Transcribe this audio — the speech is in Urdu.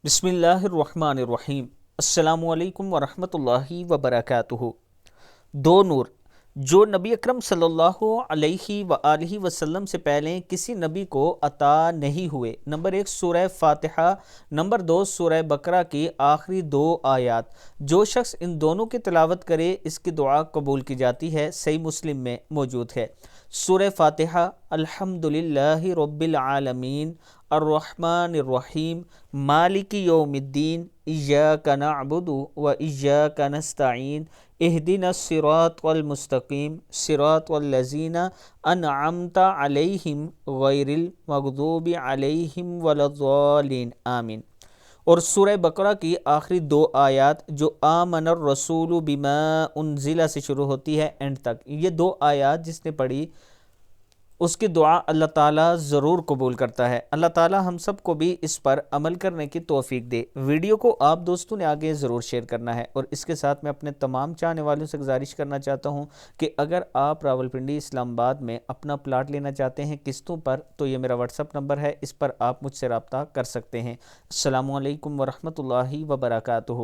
بسم اللہ الرحمن الرحیم۔ السلام علیکم ورحمۃ اللہ وبرکاتہ۔ دو نور جو نبی اکرم صلی اللہ علیہ وآلہ وسلم سے پہلے کسی نبی کو عطا نہیں ہوئے۔ نمبر 1 سورہ فاتحہ، نمبر 2 سورہ بقرہ کی آخری 2 آیات۔ جو شخص ان دونوں کی تلاوت کرے اس کی دعا قبول کی جاتی ہے، صحیح مسلم میں موجود ہے۔ سورہ فاتحہ: الحمدللہ رب العالمین الرحمن الرحیم مالک یوم الدین ایاک نعبد و ایاک نستعین اہدنا الصراط المستقیم صراط الذین انعمت علیہم غیر المغضوب علیہم ولا الضالین آمین۔ اور سورہ بقرہ کی آخری 2 آیات جو آمن الرسول بما انزل سے شروع ہوتی ہے اینڈ تک، یہ 2 آیات جس نے پڑھی اس کی دعا اللہ تعالیٰ ضرور قبول کرتا ہے۔ اللہ تعالیٰ ہم سب کو بھی اس پر عمل کرنے کی توفیق دے۔ ویڈیو کو آپ دوستوں نے آگے ضرور شیئر کرنا ہے، اور اس کے ساتھ میں اپنے تمام چاہنے والوں سے گزارش کرنا چاہتا ہوں کہ اگر آپ راولپنڈی اسلام آباد میں اپنا پلاٹ لینا چاہتے ہیں قسطوں پر تو یہ میرا واٹس ایپ نمبر ہے، اس پر آپ مجھ سے رابطہ کر سکتے ہیں۔ السلام علیکم ورحمۃ اللہ وبرکاتہ۔